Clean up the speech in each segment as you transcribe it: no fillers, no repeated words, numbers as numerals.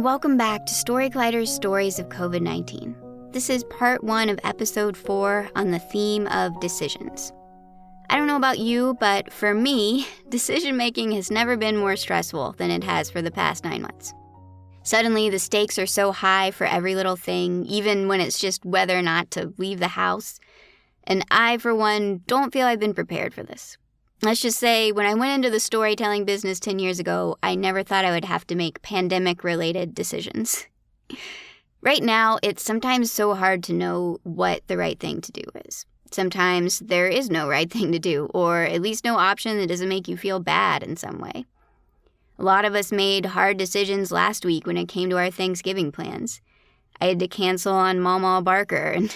welcome back to Story Collider's Stories of COVID-19. This is part 1 of episode 4 on the theme of decisions. I don't know about you, but for me, decision-making has never been more stressful than it has for the past 9 months. Suddenly, the stakes are so high for every little thing, even when it's just whether or not to leave the house. And I, for one, don't feel I've been prepared for this. Let's just say, when I went into the storytelling business 10 years ago, I never thought I would have to make pandemic-related decisions. Right now, it's sometimes so hard to know what the right thing to do is. Sometimes there is no right thing to do, or at least no option that doesn't make you feel bad in some way. A lot of us made hard decisions last week when it came to our Thanksgiving plans. I had to cancel on Mama Barker, and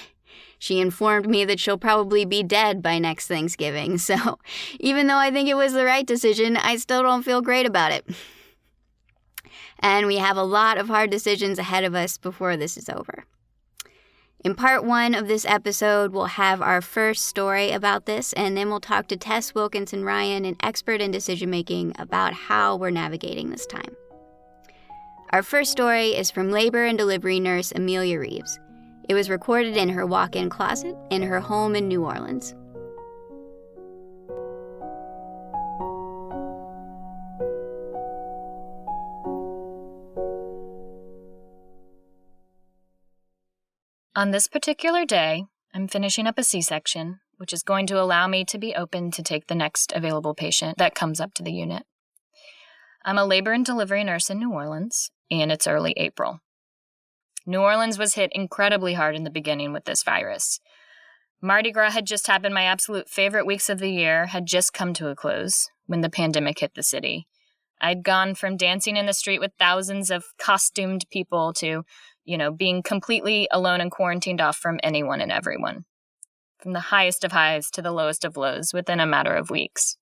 she informed me that she'll probably be dead by next Thanksgiving, so even though I think it was the right decision, I still don't feel great about it. And we have a lot of hard decisions ahead of us before this is over. In part 1 of this episode, we'll have our first story about this, and then we'll talk to Tess Wilkinson-Ryan, an expert in decision-making, about how we're navigating this time. Our first story is from labor and delivery nurse Amelia Reeves. It was recorded in her walk-in closet in her home in New Orleans. On this particular day, I'm finishing up a C-section, which is going to allow me to be open to take the next available patient that comes up to the unit. I'm a labor and delivery nurse in New Orleans, and it's early April. New Orleans was hit incredibly hard in the beginning with this virus. Mardi Gras had just happened. My absolute favorite weeks of the year had just come to a close when the pandemic hit the city. I'd gone from dancing in the street with thousands of costumed people to, being completely alone and quarantined off from anyone and everyone. From the highest of highs to the lowest of lows within a matter of weeks.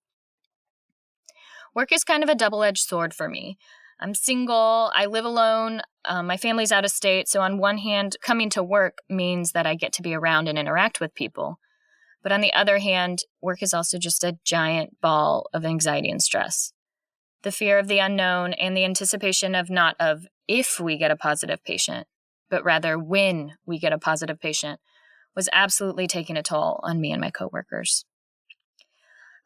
Work is kind of a double-edged sword for me. I'm single, I live alone, my family's out of state, so on one hand, coming to work means that I get to be around and interact with people. But on the other hand, work is also just a giant ball of anxiety and stress. The fear of the unknown and the anticipation of not of if we get a positive patient, but rather when we get a positive patient, was absolutely taking a toll on me and my coworkers.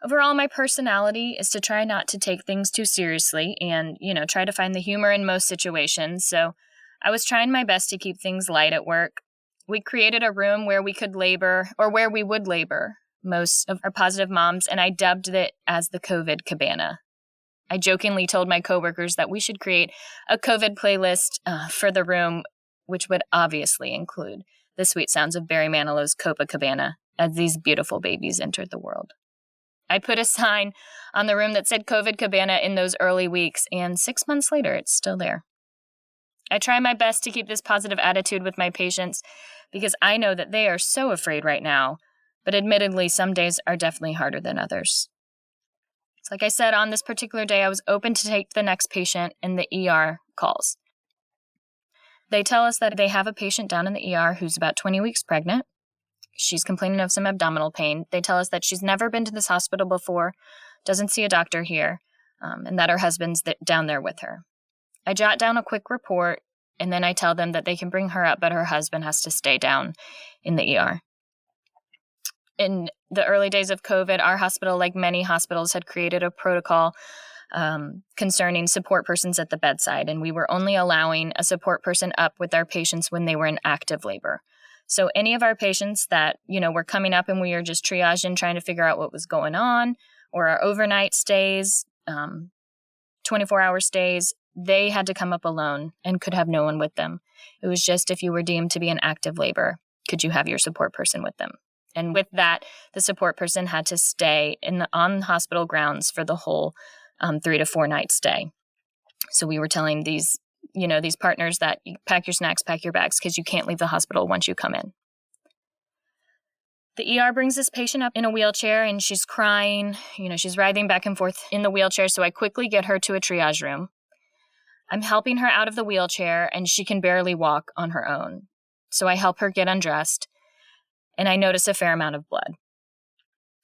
Overall, my personality is to try not to take things too seriously and, try to find the humor in most situations. So I was trying my best to keep things light at work. We created a room where we would labor most of our positive moms, and I dubbed it as the COVID Cabana. I jokingly told my coworkers that we should create a COVID playlist for the room, which would obviously include the sweet sounds of Barry Manilow's Copacabana as these beautiful babies entered the world. I put a sign on the room that said COVID Cabana in those early weeks, and 6 months later, it's still there. I try my best to keep this positive attitude with my patients because I know that they are so afraid right now, but admittedly, some days are definitely harder than others. So like I said, on this particular day, I was open to take the next patient, and the ER calls. They tell us that they have a patient down in the ER who's about 20 weeks pregnant. She's complaining of some abdominal pain. They tell us that she's never been to this hospital before, doesn't see a doctor here, and that her husband's down there with her. I jot down a quick report, and then I tell them that they can bring her up, but her husband has to stay down in the ER. In the early days of COVID, our hospital, like many hospitals, had created a protocol concerning support persons at the bedside, and we were only allowing a support person up with our patients when they were in active labor. So any of our patients that, were coming up and we were just triaging, trying to figure out what was going on, or our overnight stays, 24-hour stays, they had to come up alone and could have no one with them. It was just if you were deemed to be in active labor, could you have your support person with them? And with that, the support person had to stay on hospital grounds for the whole 3 to 4 night stay. So we were telling these partners that you pack your snacks, pack your bags, because you can't leave the hospital once you come in. The ER brings this patient up in a wheelchair, and she's crying. She's writhing back and forth in the wheelchair, so I quickly get her to a triage room. I'm helping her out of the wheelchair, and she can barely walk on her own. So I help her get undressed, and I notice a fair amount of blood.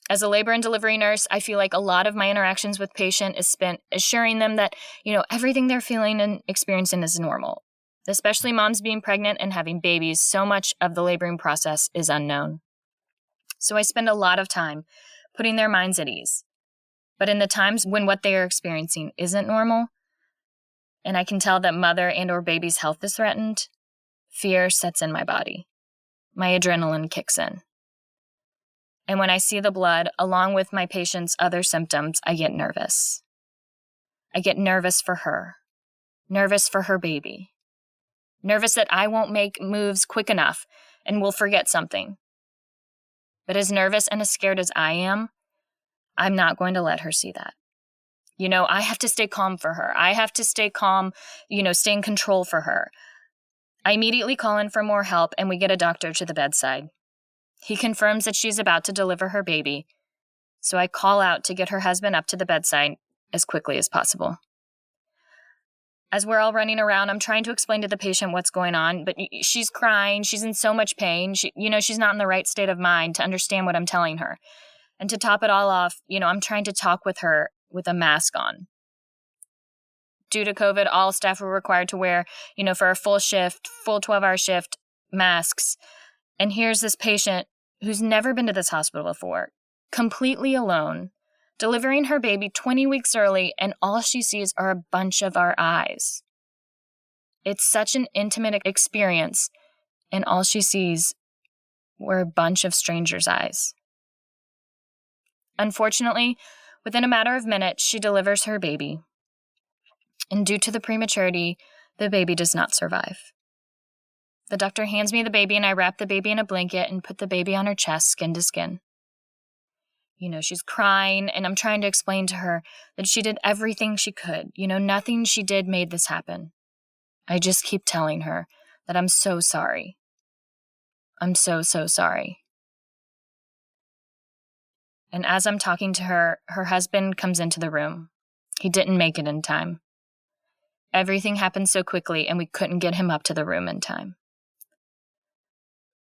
As a labor and delivery nurse, I feel like a lot of my interactions with patient is spent assuring them that, everything they're feeling and experiencing is normal. Especially moms being pregnant and having babies, so much of the laboring process is unknown. So I spend a lot of time putting their minds at ease. But in the times when what they are experiencing isn't normal, and I can tell that mother and or baby's health is threatened, fear sets in my body. My adrenaline kicks in. And when I see the blood, along with my patient's other symptoms, I get nervous. I get nervous for her, nervous for her baby, nervous that I won't make moves quick enough and will forget something. But as nervous and as scared as I am, I'm not going to let her see that. I have to stay calm for her. I have to stay calm, stay in control for her. I immediately call in for more help and we get a doctor to the bedside. He confirms that she's about to deliver her baby, so I call out to get her husband up to the bedside as quickly as possible. As we're all running around, I'm trying to explain to the patient what's going on, but she's crying. She's in so much pain. She's not in the right state of mind to understand what I'm telling her. And to top it all off, I'm trying to talk with her with a mask on. Due to COVID, all staff were required to wear, for a full 12-hour shift, masks. And here's this patient who's never been to this hospital before, completely alone, delivering her baby 20 weeks early, and all she sees are a bunch of our eyes. It's such an intimate experience, and all she sees were a bunch of strangers' eyes. Unfortunately, within a matter of minutes, she delivers her baby. And due to the prematurity, the baby does not survive. The doctor hands me the baby and I wrap the baby in a blanket and put the baby on her chest, skin to skin. She's crying and I'm trying to explain to her that she did everything she could. Nothing she did made this happen. I just keep telling her that I'm so sorry. I'm so, so sorry. And as I'm talking to her, her husband comes into the room. He didn't make it in time. Everything happened so quickly and we couldn't get him up to the room in time.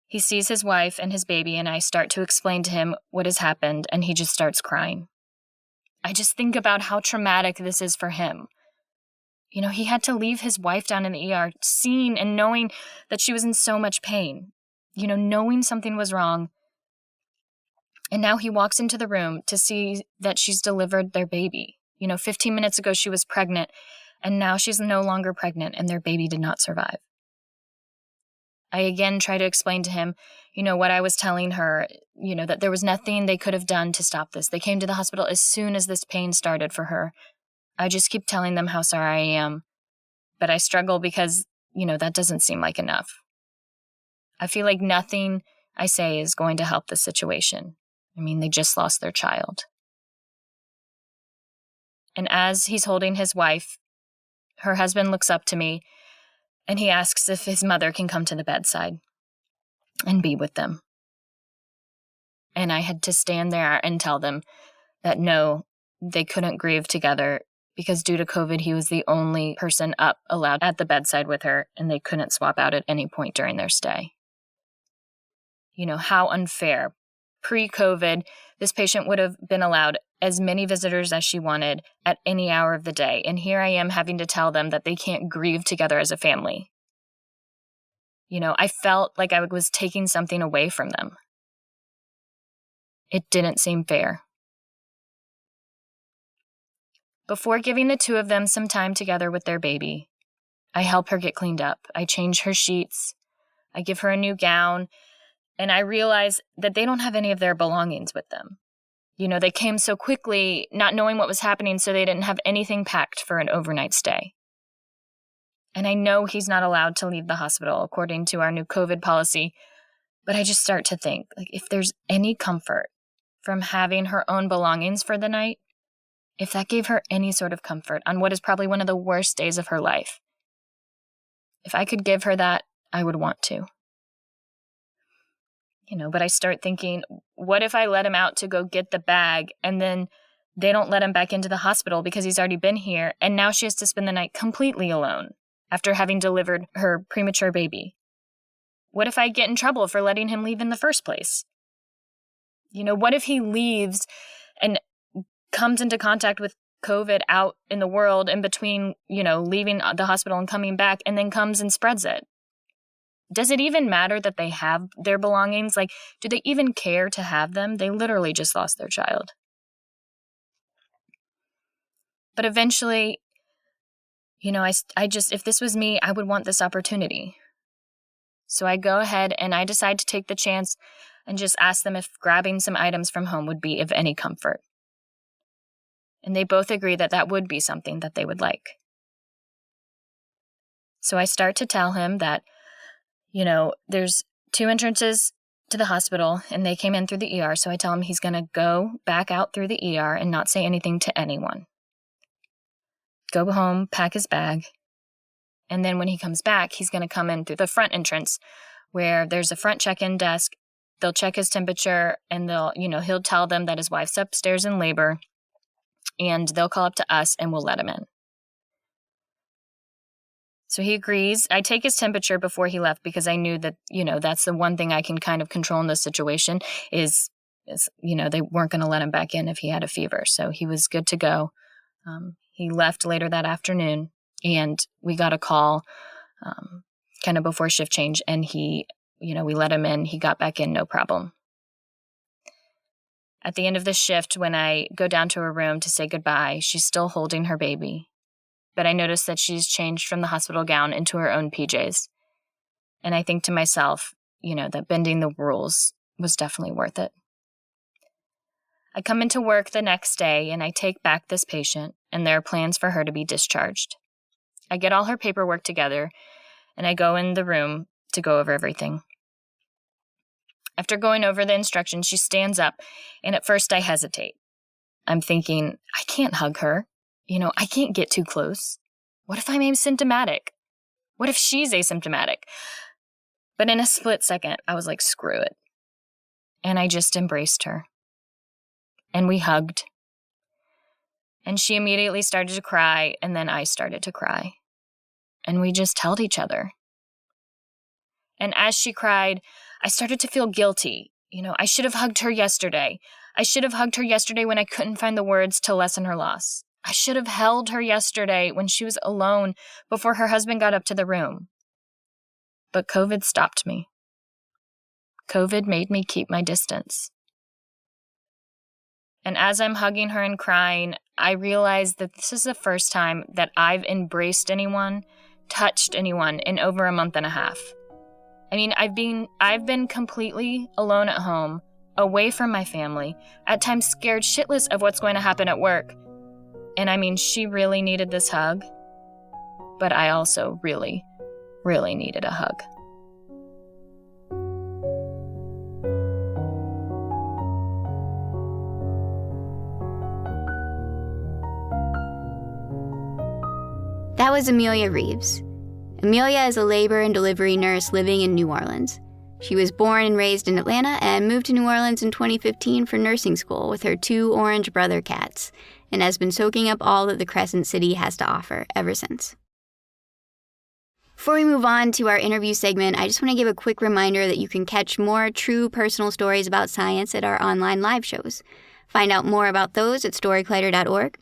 He sees his wife and his baby, and I start to explain to him what has happened, and he just starts crying. I just think about how traumatic this is for him. He had to leave his wife down in the ER, seeing and knowing that she was in so much pain, knowing something was wrong. And now he walks into the room to see that she's delivered their baby. 15 minutes ago she was pregnant, and now she's no longer pregnant, and their baby did not survive. I again try to explain to him, what I was telling her, that there was nothing they could have done to stop this. They came to the hospital as soon as this pain started for her. I just keep telling them how sorry I am. But I struggle because, that doesn't seem like enough. I feel like nothing I say is going to help the situation. They just lost their child. And as he's holding his wife, her husband looks up to me and he asks if his mother can come to the bedside and be with them. And I had to stand there and tell them that no, they couldn't grieve together because due to COVID, he was the only person up allowed at the bedside with her, and they couldn't swap out at any point during their stay. How unfair. Pre-COVID, this patient would have been allowed as many visitors as she wanted at any hour of the day. And here I am having to tell them that they can't grieve together as a family. I felt like I was taking something away from them. It didn't seem fair. Before giving the two of them some time together with their baby, I help her get cleaned up. I change her sheets. I give her a new gown. And I realize that they don't have any of their belongings with them. They came so quickly, not knowing what was happening, so they didn't have anything packed for an overnight stay. And I know he's not allowed to leave the hospital according to our new COVID policy, but I just start to think, if there's any comfort from having her own belongings for the night, if that gave her any sort of comfort on what is probably one of the worst days of her life, if I could give her that, I would want to. But I start thinking, what if I let him out to go get the bag and then they don't let him back into the hospital because he's already been here and now she has to spend the night completely alone after having delivered her premature baby? What if I get in trouble for letting him leave in the first place? What if he leaves and comes into contact with COVID out in the world in between, leaving the hospital and coming back, and then comes and spreads it? Does it even matter that they have their belongings? Like, do they even care to have them? They literally just lost their child. But eventually, I just, if this was me, I would want this opportunity. So I go ahead and I decide to take the chance and just ask them if grabbing some items from home would be of any comfort. And they both agree that that would be something that they would like. So I start to tell him that, there's 2 entrances to the hospital and they came in through the ER. So I tell him he's going to go back out through the ER and not say anything to anyone. Go home, pack his bag. And then when he comes back, he's going to come in through the front entrance where there's a front check-in desk. They'll check his temperature and he'll tell them that his wife's upstairs in labor, and they'll call up to us and we'll let him in. So he agrees. I take his temperature before he left because I knew that, that's the one thing I can kind of control in this situation is they weren't going to let him back in if he had a fever. So he was good to go. He left later that afternoon and we got a call kind of before shift change, and we let him in. He got back in, no problem. At the end of the shift, when I go down to her room to say goodbye, she's still holding her baby. But I notice that she's changed from the hospital gown into her own PJs. And I think to myself, that bending the rules was definitely worth it. I come into work the next day and I take back this patient, and there are plans for her to be discharged. I get all her paperwork together and I go in the room to go over everything. After going over the instructions, she stands up, and at first I hesitate. I'm thinking, I can't hug her. I can't get too close. What if I'm asymptomatic? What if she's asymptomatic? But in a split second, I was like, screw it. And I just embraced her. And we hugged. And she immediately started to cry, and then I started to cry. And we just held each other. And as she cried, I started to feel guilty. I should have hugged her yesterday. I should have hugged her yesterday when I couldn't find the words to lessen her loss. I should have held her yesterday when she was alone before her husband got up to the room. But COVID stopped me. COVID made me keep my distance. And as I'm hugging her and crying, I realize that this is the first time that I've embraced anyone, touched anyone in over a month and a half. I mean, I've been completely alone at home, away from my family, at times scared shitless of what's going to happen at work. And she really needed this hug, but I also really, really needed a hug. That was Amelia Reeves. Amelia is a labor and delivery nurse living in New Orleans. She was born and raised in Atlanta and moved to New Orleans in 2015 for nursing school with her 2 orange brother cats, and has been soaking up all that the Crescent City has to offer ever since. Before we move on to our interview segment, I just want to give a quick reminder that you can catch more true personal stories about science at our online live shows. Find out more about those at storytellers.org.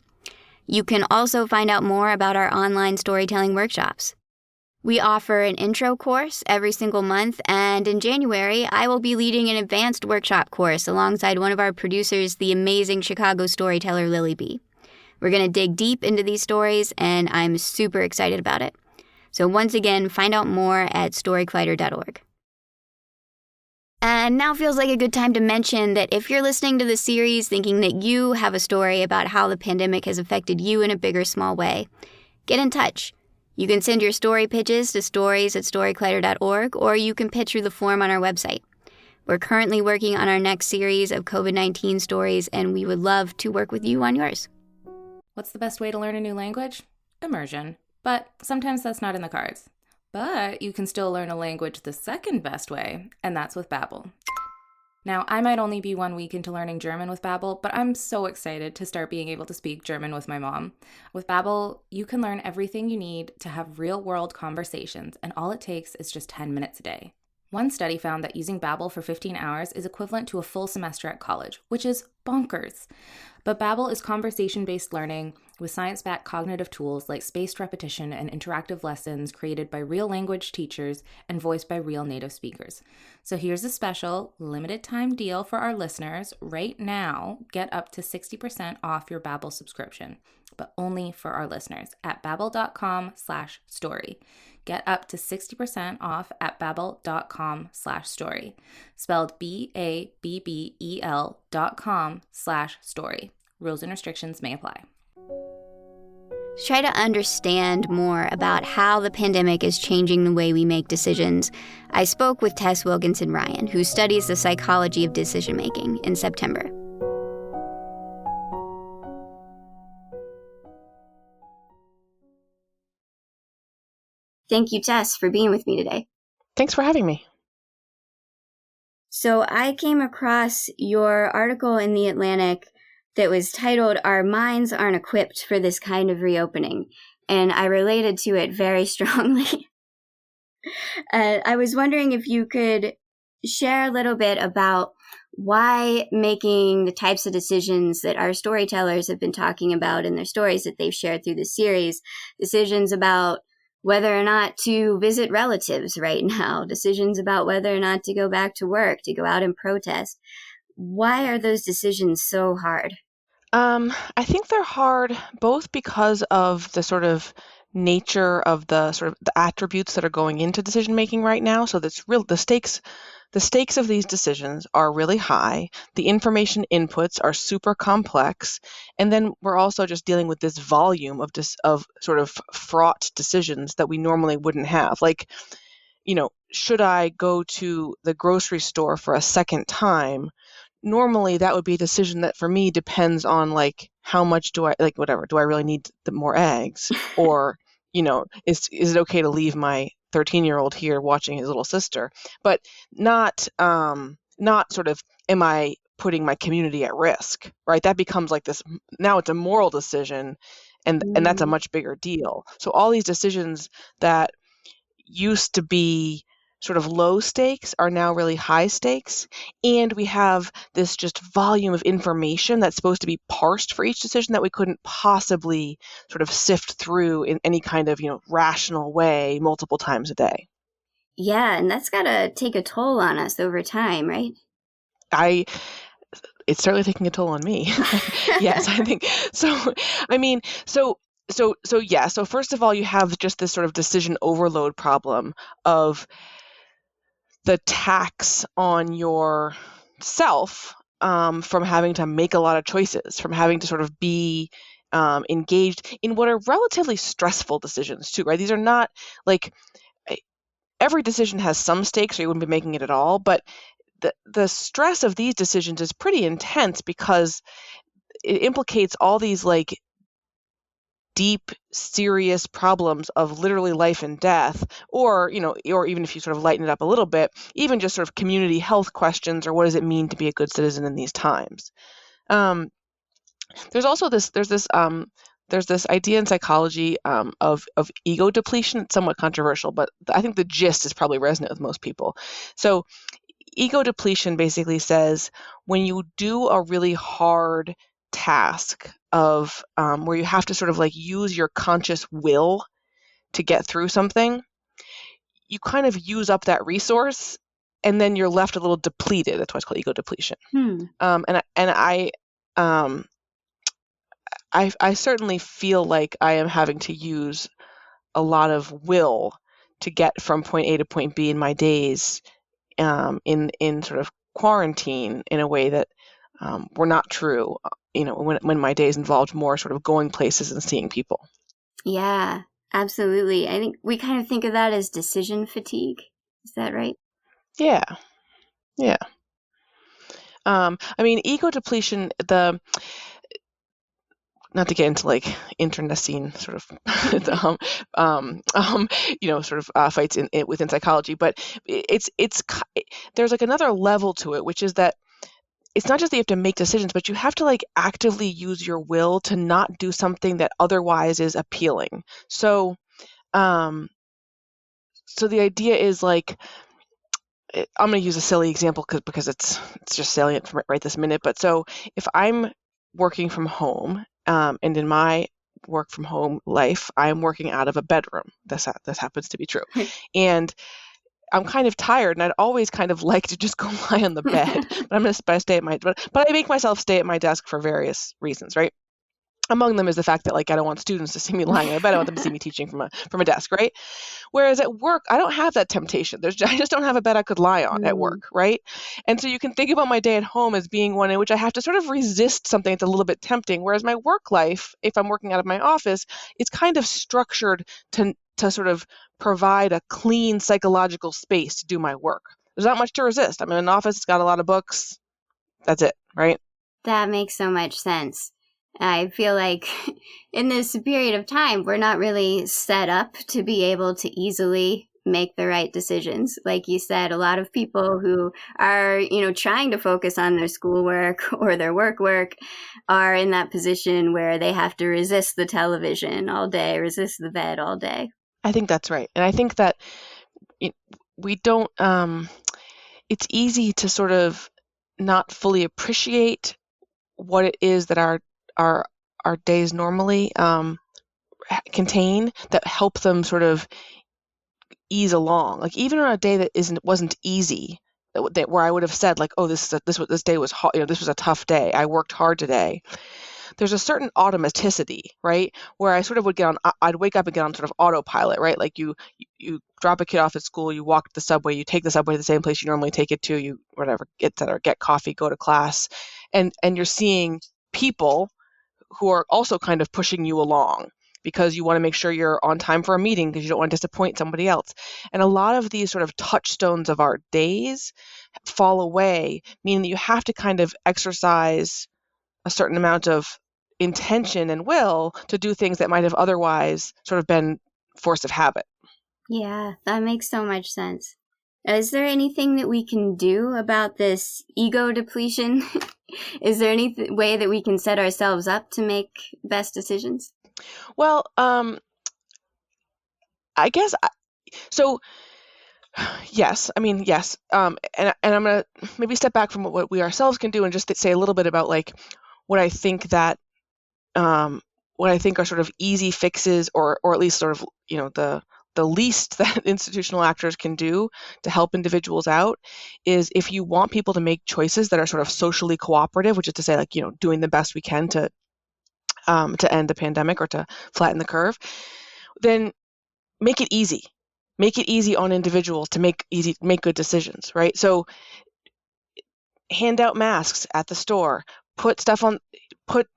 You can also find out more about our online storytelling workshops. We offer an intro course every single month, and in January, I will be leading an advanced workshop course alongside one of our producers, the amazing Chicago storyteller Lily B. We're going to dig deep into these stories, and I'm super excited about it. So once again, find out more at storytellers.org. And now feels like a good time to mention that if you're listening to the series thinking that you have a story about how the pandemic has affected you in a big or small way, get in touch. You can send your story pitches to stories@storytellers.org, or you can pitch through the form on our website. We're currently working on our next series of COVID-19 stories, and we would love to work with you on yours. What's the best way to learn a new language? Immersion. But sometimes that's not in the cards. But you can still learn a language the second best way, and that's with Babbel. Now, I might only be 1 week into learning German with Babbel, but I'm so excited to start being able to speak German with my mom. With Babbel, you can learn everything you need to have real-world conversations, and all it takes is just 10 minutes a day. One study found that using Babbel for 15 hours is equivalent to a full semester at college, which is bonkers. But Babbel is conversation-based learning with science-backed cognitive tools like spaced repetition and interactive lessons created by real language teachers and voiced by real native speakers. So here's a special limited time deal for our listeners. Right now, get up to 60% off your Babbel subscription, but only for our listeners at babbel.com/story. Get up to 60% off at babbel.com/story. Spelled BABBEL.com/story. Rules and restrictions may apply. Try to understand more about how the pandemic is changing the way we make decisions. I spoke with Tess Wilkinson-Ryan, who studies the psychology of decision making, in September. Thank you, Tess, for being with me today. Thanks for having me. So I came across your article in The Atlantic that was titled, "Our Minds Aren't Equipped for This Kind of Reopening," and I related to it very strongly. I was wondering if you could share a little bit about why making the types of decisions that our storytellers have been talking about in their stories that they've shared through the series, decisions about whether or not to visit relatives right now, decisions about whether or not to go back to work, to go out and protest. Why are those decisions so hard? I think they're hard both because of the sort of nature of the sort of the attributes that are going into decision making right now. So that's real. The stakes of these decisions are really high. The information inputs are super complex, and then we're also just dealing with this volume of sort of fraught decisions that we normally wouldn't have. Like, should I go to the grocery store for a second time? Normally, that would be a decision that for me depends on like how much do I like whatever. Do I really need more eggs, or is it okay to leave my 13-year-old here watching his little sister? But not sort of, am I putting my community at risk, right? That becomes like this, now it's a moral decision, and that's a much bigger deal. So all these decisions that used to be sort of low stakes are now really high stakes, and we have this just volume of information that's supposed to be parsed for each decision that we couldn't possibly sort of sift through in any kind of rational way multiple times a day. Yeah, and that's got to take a toll on us over time, right? It's certainly taking a toll on me. Yes, I think so. I mean, so first of all, you have just this sort of decision overload problem of the tax on yourself from having to make a lot of choices, from having to sort of be engaged in what are relatively stressful decisions too, right? These are not like, every decision has some stakes or you wouldn't be making it at all, but the stress of these decisions is pretty intense because it implicates all these like deep, serious problems of literally life and death, or even if you sort of lighten it up a little bit, even just sort of community health questions, or what does it mean to be a good citizen in these times? There's this idea in psychology of ego depletion. It's somewhat controversial, but I think the gist is probably resonant with most people. So ego depletion basically says when you do a really hard task of where you have to sort of like use your conscious will to get through something, you kind of use up that resource, and then you're left a little depleted. That's why it's called ego depletion. I certainly feel like I am having to use a lot of will to get from point A to point B in my days, in sort of quarantine, in a way that were not true, when my days involved more sort of going places and seeing people. Yeah, absolutely. I think we kind of think of that as decision fatigue. Is that right? Yeah. I mean, ego depletion, not to get into like internecine sort of fights within psychology, but there's like another level to it, which is that it's not just that you have to make decisions, but you have to like actively use your will to not do something that otherwise is appealing. So the idea is like, I'm going to use a silly example because it's just salient for right this minute. But so if I'm working from home, and in my work from home life, I'm working out of a bedroom. This happens to be true. And I'm kind of tired, and I'd always kind of like to just go lie on the bed. But I'm going to stay at but I make myself stay at my desk for various reasons, right? Among them is the fact that I don't want students to see me lying on the bed. I want them to see me teaching from a desk, right? Whereas at work, I don't have that temptation. I just don't have a bed I could lie on at work, right? And so you can think about my day at home as being one in which I have to sort of resist something that's a little bit tempting. Whereas my work life, if I'm working out of my office, it's kind of structured to sort of provide a clean psychological space to do my work. There's not much to resist. I'm in an office, it's got a lot of books. That's it, right? That makes so much sense. I feel like in this period of time, we're not really set up to be able to easily make the right decisions. Like you said, a lot of people who are, trying to focus on their schoolwork or their work are in that position where they have to resist the television all day, resist the bed all day. I think that's right. And I think that we don't, it's easy to sort of not fully appreciate what it is that our days normally contain that help them sort of ease along. Like even on a day that wasn't easy, where I would have said oh, this day was hot, this was a tough day. I worked hard today. There's a certain automaticity, right? Where I sort of I'd wake up and get on sort of autopilot, right? Like you drop a kid off at school, you walk the subway, you take the subway to the same place you normally take it to, you whatever, get coffee, go to class, and you're seeing people who are also kind of pushing you along because you want to make sure you're on time for a meeting because you don't want to disappoint somebody else. And a lot of these sort of touchstones of our days fall away, meaning that you have to kind of exercise a certain amount of intention and will to do things that might have otherwise sort of been force of habit. Yeah, that makes so much sense. Is there anything that we can do about this ego depletion? Is there any way that we can set ourselves up to make best decisions? Well, I guess so. Yes, I mean, yes. And I'm going to maybe step back from what we ourselves can do and just say a little bit about what I think that what I think are sort of easy fixes or at least sort of, the least that institutional actors can do to help individuals out is if you want people to make choices that are sort of socially cooperative, which is to say doing the best we can to end the pandemic or to flatten the curve, then make it easy. Make it easy on individuals to make good decisions, right? So hand out masks at the store, put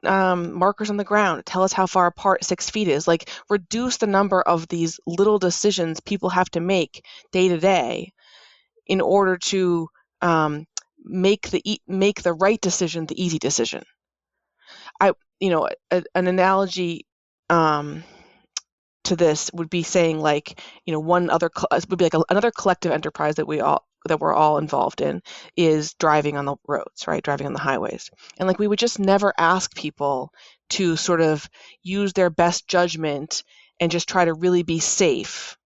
markers on the ground, tell us how far apart 6 feet is, reduce the number of these little decisions people have to make day to day in order to make the right decision the easy decision. An analogy to this would be saying one other would be another collective enterprise that we're all involved in is driving on the roads, right? Driving on the highways. And we would just never ask people to sort of use their best judgment and just try to really be safe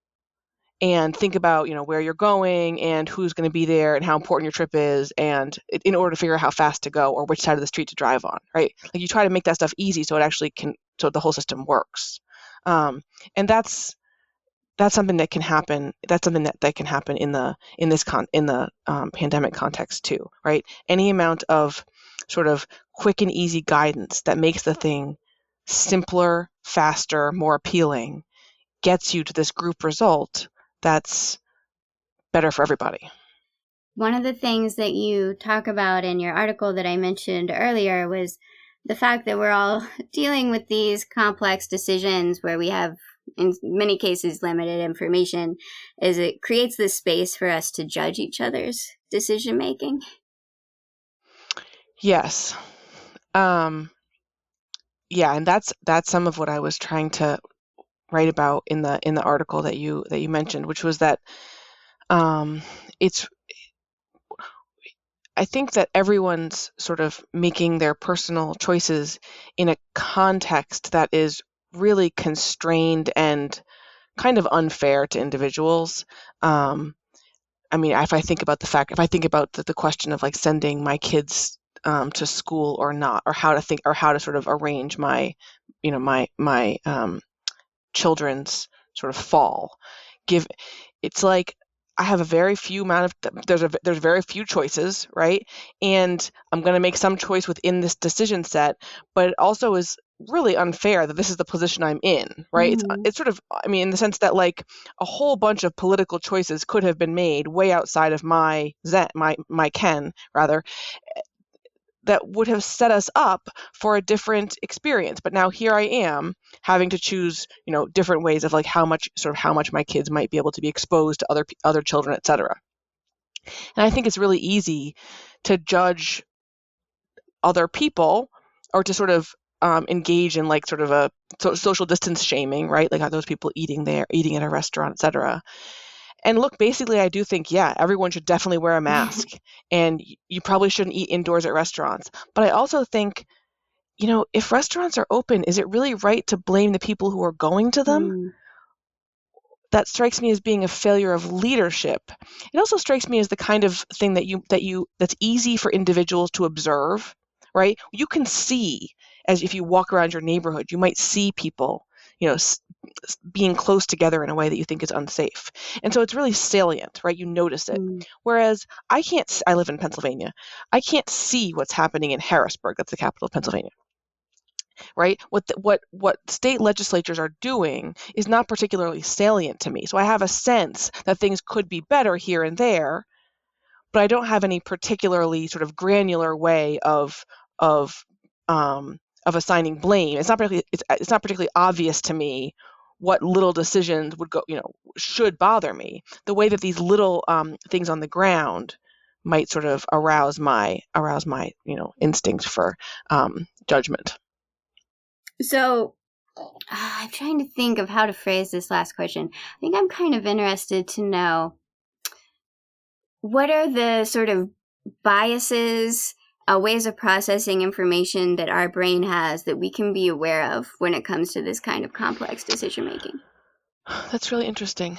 and think about, where you're going and who's going to be there and how important your trip is and in order to figure out how fast to go or which side of the street to drive on, right? You try to make that stuff easy so it actually so the whole system works. And that's something that can happen. That's something that can happen in the pandemic context too, right? Any amount of sort of quick and easy guidance that makes the thing simpler, faster, more appealing, gets you to this group result that's better for everybody. One of the things that you talk about in your article that I mentioned earlier was the fact that we're all dealing with these complex decisions where we have, in many cases, limited information, is it creates this space for us to judge each other's decision making. Yes. Yeah, and that's some of what I was trying to write about in the article that you mentioned, which was that I think that everyone's sort of making their personal choices in a context that is really constrained and kind of unfair to individuals. I mean, if I think about the question of like sending my kids to school or not, or how to sort of arrange my, my children's sort of fall. It's like I have a very few amount of there's very few choices, right? And I'm going to make some choice within this decision set, but it also is really unfair that this is the position I'm in, right? Mhm. It's sort of, I mean, in the sense that like a whole bunch of political choices could have been made way outside of my ken rather, that would have set us up for a different experience. But now here I am having to choose, different ways of like how much my kids might be able to be exposed to other children, et cetera. And I think it's really easy to judge other people, or to sort of engage in like sort of a social distance shaming, right? Like those people eating at a restaurant, et cetera. And look, basically, I do think, yeah, everyone should definitely wear a mask, and you probably shouldn't eat indoors at restaurants. But I also think, if restaurants are open, is it really right to blame the people who are going to them? Mm. That strikes me as being a failure of leadership. It also strikes me as the kind of thing that's easy for individuals to observe, right? You can see, as if you walk around your neighborhood, you might see people, being close together in a way that you think is unsafe. And so it's really salient, right? You notice it. Mm. Whereas I live in Pennsylvania. I can't see what's happening in Harrisburg. That's the capital of Pennsylvania. Right? What state legislatures are doing is not particularly salient to me. So I have a sense that things could be better here and there, but I don't have any particularly sort of granular way of assigning blame. It's not particularly obvious to me what little decisions would go, should bother me. The way that these little things on the ground might sort of arouse my instinct for judgment. So I'm trying to think of how to phrase this last question. I think I'm kind of interested to know, what are the sort of biases, ways of processing information that our brain has that we can be aware of when it comes to this kind of complex decision making? That's really interesting.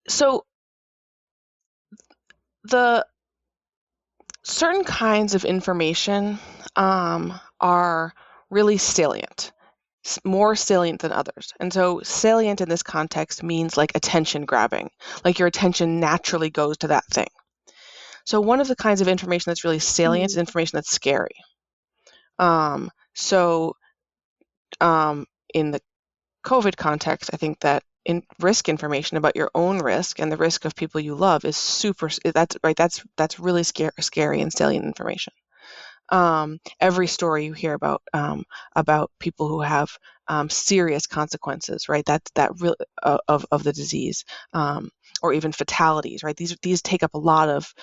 So the certain kinds of information are really salient, more salient than others. And so salient in this context means like attention grabbing, like your attention naturally goes to that thing. So one of the kinds of information that's really salient is information that's scary. In the COVID context, I think that in risk information about your own risk and the risk of people you love is that's really scary and salient information. Every story you hear about people who have serious consequences, right? That really of the disease, or even fatalities, right? These take up a lot of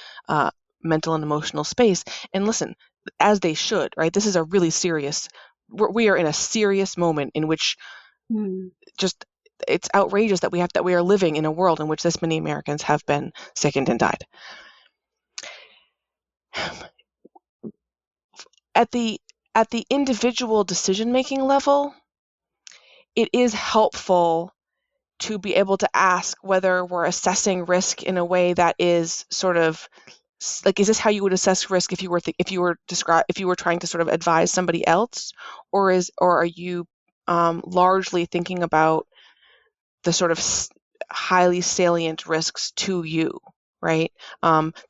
mental and emotional space. And listen, as they should, right? This is a really serious. We are in a serious moment in which just it's outrageous that we are living in a world in which this many Americans have been sickened and died. At the individual decision-making level, it is helpful to be able to ask whether we're assessing risk in a way that is sort of like, is this how you would assess risk if you were trying to sort of advise somebody else, or are you largely thinking about the sort of highly salient risks to you, right?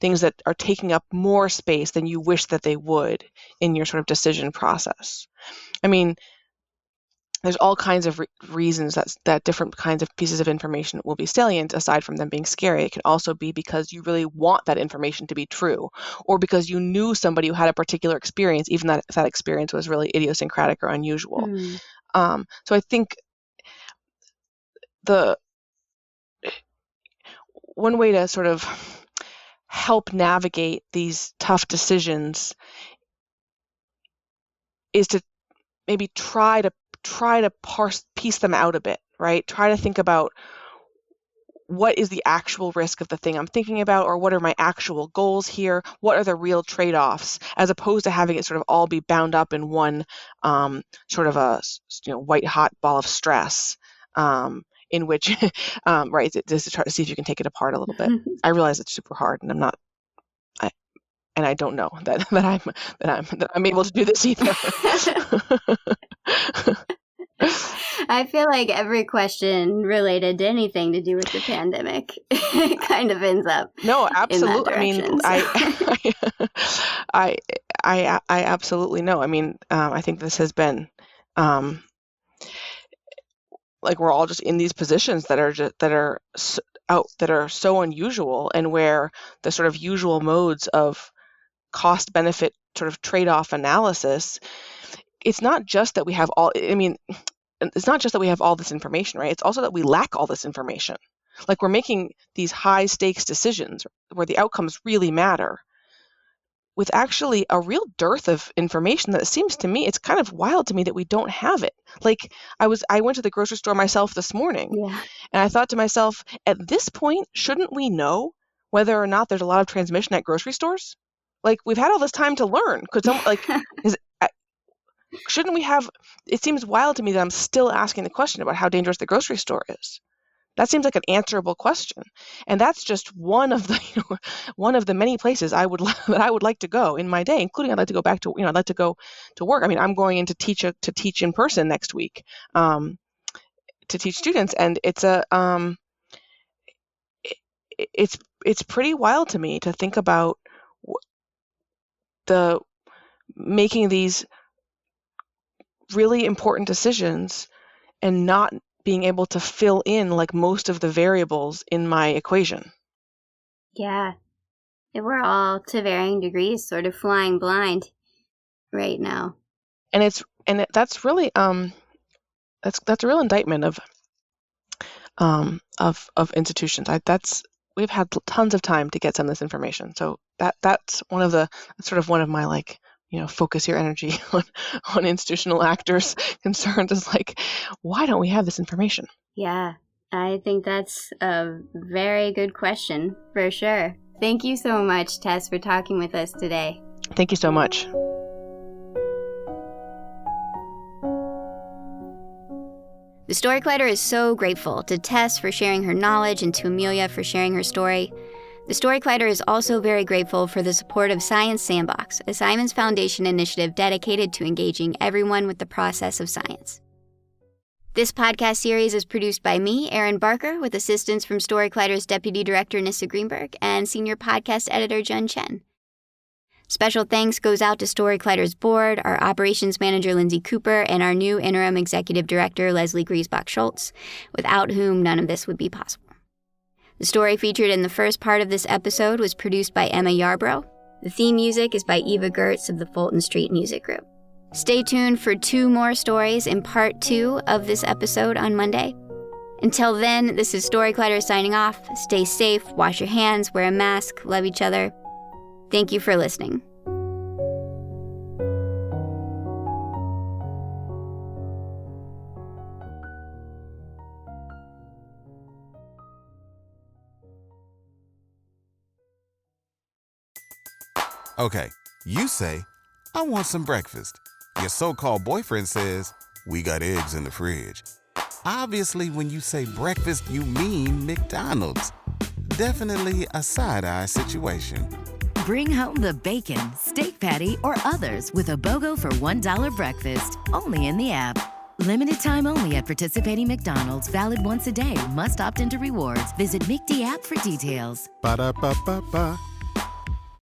Things that are taking up more space than you wish that they would in your sort of decision process. I mean, there's all kinds of reasons that different kinds of pieces of information will be salient, aside from them being scary. It can also be because you really want that information to be true, or because you knew somebody who had a particular experience, even that experience was really idiosyncratic or unusual. So I think the one way to sort of help navigate these tough decisions is to maybe try to piece them out a bit, right? Try to think about, what is the actual risk of the thing I'm thinking about, or what are my actual goals here? What are the real trade-offs, as opposed to having it sort of all be bound up in one sort of a white hot ball of stress. in which, right, just to try to see if you can take it apart a little bit. I realize it's super hard, and I don't know that I'm able to do this either. I feel like every question related to anything to do with the pandemic kind of ends up. No, absolutely. In that direction, I absolutely know. I mean, I think this has been like we're all just in these positions that are so unusual, and where the sort of usual modes of cost benefit sort of trade-off analysis, it's not just that we have all this information, right? It's also that we lack all this information. Like, we're making these high stakes decisions where the outcomes really matter with actually a real dearth of information that it seems to me, it's kind of wild to me that we don't have it. Like, I went to the grocery store myself this morning, and I thought to myself, at this point, shouldn't we know whether or not there's a lot of transmission at grocery stores? Like, we've had all this time to learn. Shouldn't we have? It seems wild to me that I'm still asking the question about how dangerous the grocery store is. That seems like an answerable question, and that's just one of the many places that I would like to go in my day, including I'd like to go back to I'd like to go to work. I mean, I'm going in to teach in person next week, to teach students, and it's pretty wild to me to think about the making these really important decisions and not being able to fill in like most of the variables in my equation. Yeah. We're all to varying degrees sort of flying blind right now. And that's really that's a real indictment of institutions. We've had tons of time to get some of this information. So that's one of my like, focus your energy on institutional actors' concerns is like, why don't we have this information? Yeah, I think that's a very good question for sure. Thank you so much, Tess, for talking with us today. Thank you so much. The Story Collider is so grateful to Tess for sharing her knowledge and to Amelia for sharing her story. The Story Collider is also very grateful for the support of Science Sandbox, a Simons Foundation initiative dedicated to engaging everyone with the process of science. This podcast series is produced by me, Erin Barker, with assistance from Story Collider's Deputy Director Nissa Greenberg and Senior Podcast Editor Jun Chen. Special thanks goes out to Story Collider's board, our operations manager Lindsay Cooper, and our new interim executive director Leslie Griesbach-Schultz, without whom none of this would be possible. The story featured in the first part of this episode was produced by Emma Yarbrough. The theme music is by Eva Gertz of the Fulton Street Music Group. Stay tuned for 2 more stories in part 2 of this episode on Monday. Until then, this is Story Collider signing off. Stay safe, wash your hands, wear a mask, love each other. Thank you for listening. Okay, you say, I want some breakfast. Your so-called boyfriend says, we got eggs in the fridge. Obviously, when you say breakfast, you mean McDonald's. Definitely a side-eye situation. Bring home the bacon, steak patty, or others with a BOGO for $1 breakfast, only in the app. Limited time only at participating McDonald's. Valid once a day. Must opt into rewards. Visit McD app for details. Ba-da-ba-ba-ba.